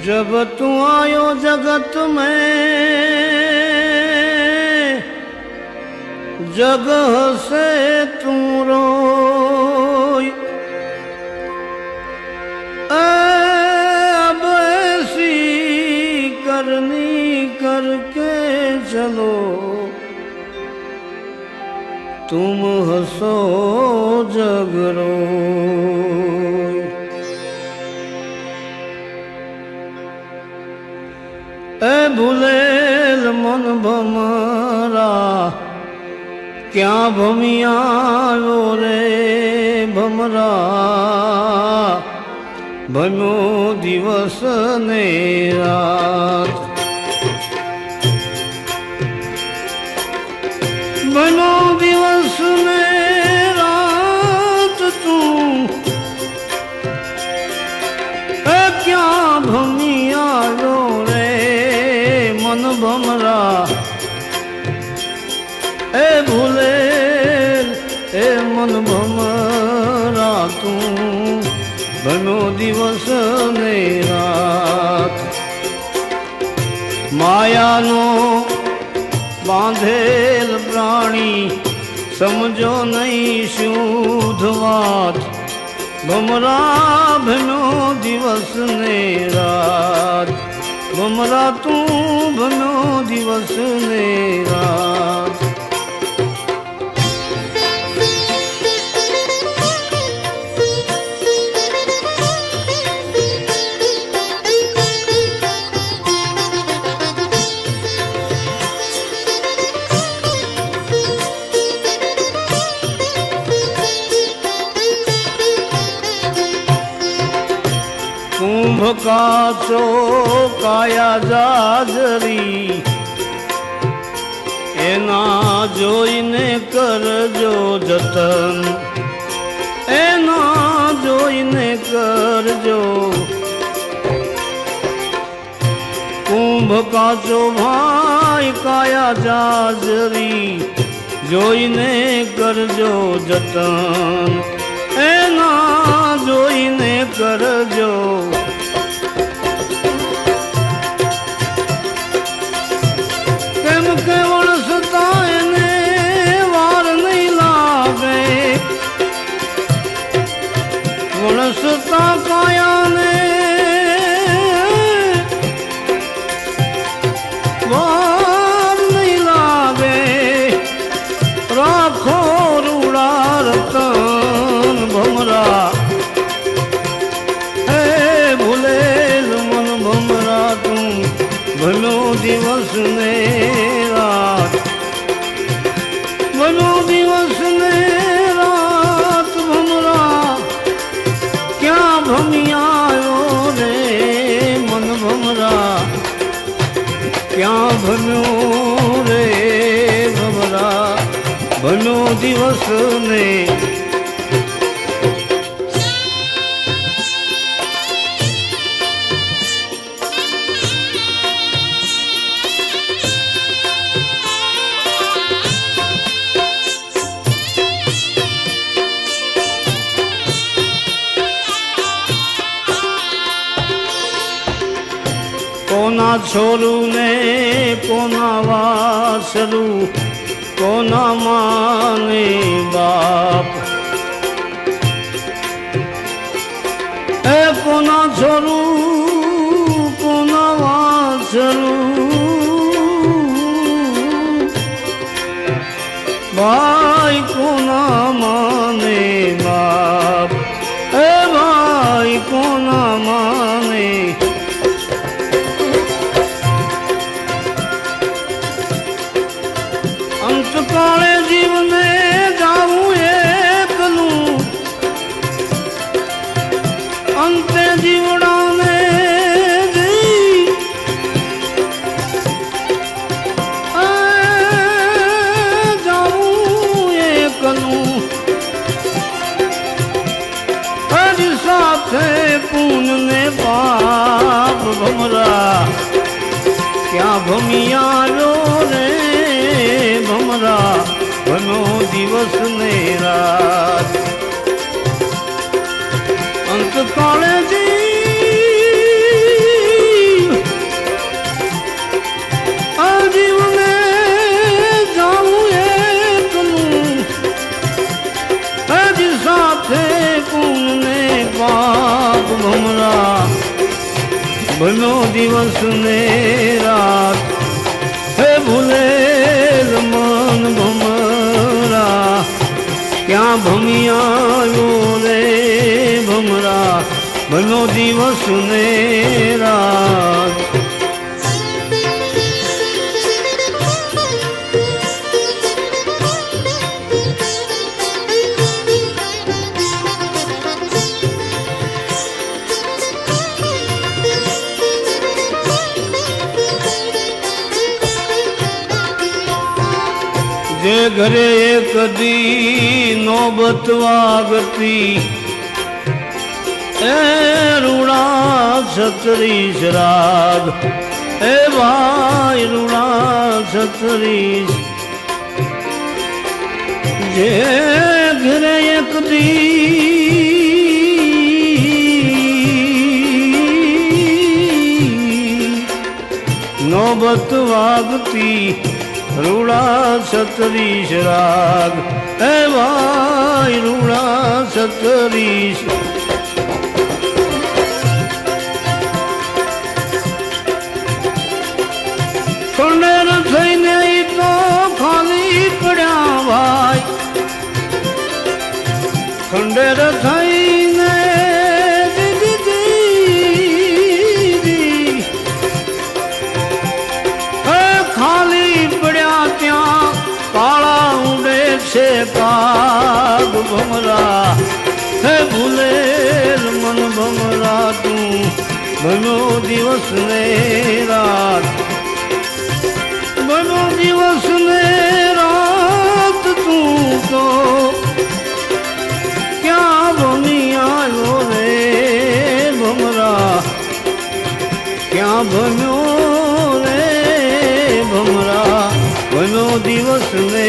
जब तू आयो जगत में जगह से तू रोई, अब ऐसी करनी करके चलो तुम हंसो जग रोई। ए भूलेल मन भमरा क्या भमियायो रे भमरा, भम्यो दिवस ने रात, भम्यो दिवस ने रात तू क्या भमियायो रे मन भमरा। ए भूले ए मन भमरा तू भम्यो दिवस ने रात, मायानो बांधेल प्राणी समझो नहीं शुद्ध बात, भमरा भम्यो दिवस ने रात, भमरा तू भम्यो दिवस ने रात। कुंभ काचो काया जाजरी एना जोईने करजो जतन, एना जोईने करजो। कुंभ काचो भाई काया जाजरी जोईने करजो जतन, एना जोईने करजो। केम के वणसता एने वार नहीं लागे, वणसता काया ने वार नहीं लागे, राखो रूड़ा रतन भमरा। हे भूलेल मन भमरा तू भलो दिवस ने रात, भलो दिवस ने रात भमरा क्या भमियायो रे मन भमरा, क्या भम्यो रे भमरा भलो दिवस ने। कोना छोरू ने कोना वासरू कोना माने बाप, ए कोना छोरू कोना वासरू भाई कोना माने बाप, ए भाई कोना माने। अंत काले जीवने जाऊं एकलू, अंते जीवड़ा ने जाऊं एकलू, हरि साथे पून ने पाप भमरा क्या भमियायो रे भमरा भनो दिवस ने रात। अंत काले जी ભમ્યો દિવસ ને રાત હે ભૂલેલ મન ભમરા ક્યાં ભમી આવ્યો રે ભમરા ભમ્યો દિવસ ને રાત જે ઘરે એક દી નોબત વાગતી એ રૂડા છત્રીસ રાગ એ ભાઈ રૂડા છત્રીસ જે ઘરે એક દી નોબત વાગતી રૂડા છત્રીસ રાગ એ ભાઈ રૂડા છત્રીસ ખંડેર થઈને તો ખાલી પડ્યા ભાઈ ખંડેર થઈને છે કાગ ભમરા હે ભૂલેલ મન ભમરા તું ભમ્યો દિવસ ને રાત ભમ્યો દિવસ ને રાત તું તો ક્યાં ભમી આવ્યો રે ભમરા ક્યાં ભમ્યો રે ભમરા ભમ્યો દિવસ ને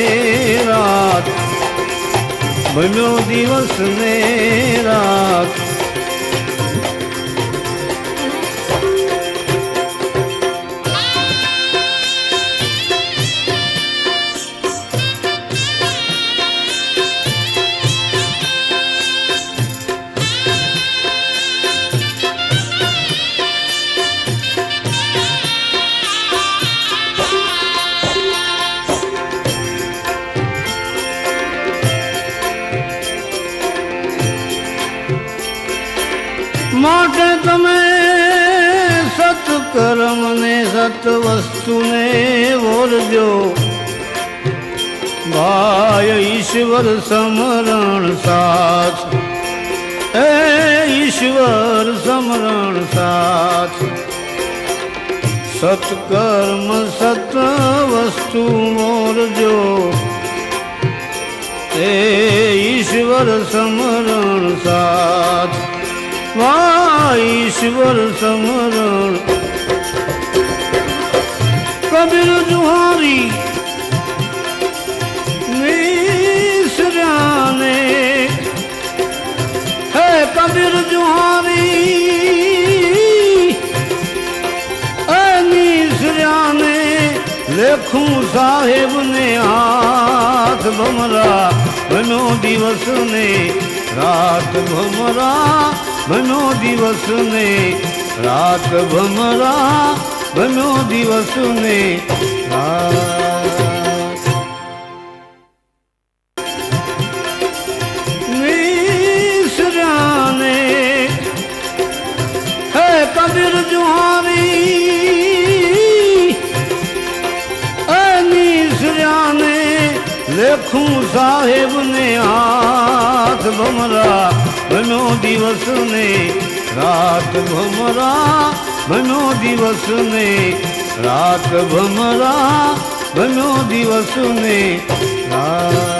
રાત ભમ્યો દિવસ ને રાત માટે તમે સત્કર્મ ને સત વસ્તુને વોરજો ભાઈ ઈશ્વર સમરણ સાથ હે ઈશ્વર સમરણ સાથ સત્કર્મ સત વસ્તુ વોરજો હે ઈશ્વર સમરણ સાથ વાહ ઈશ્વર સમરણ કબીર જુહારી નિસર્યાને હે કબીર જુહારી નિસર્યાને લેખું સાહેબ ને હાથ ભમરા ભમ્યો દિવસ ને રાત ભમરા ભમ્યો દિવસ ને રાત ભમરા ભમ્યો દિવસ ને રાત નિસર્યાને હે કબીર જુહારી નિસર્યાને લેખું સાહેબ ને હાથ ભમરા ભમ્યો દિવસ ને રાત ભમરા ભમ્યો દિવસ ને રાત ભમરા ભમ્યો દિવસ ને રાત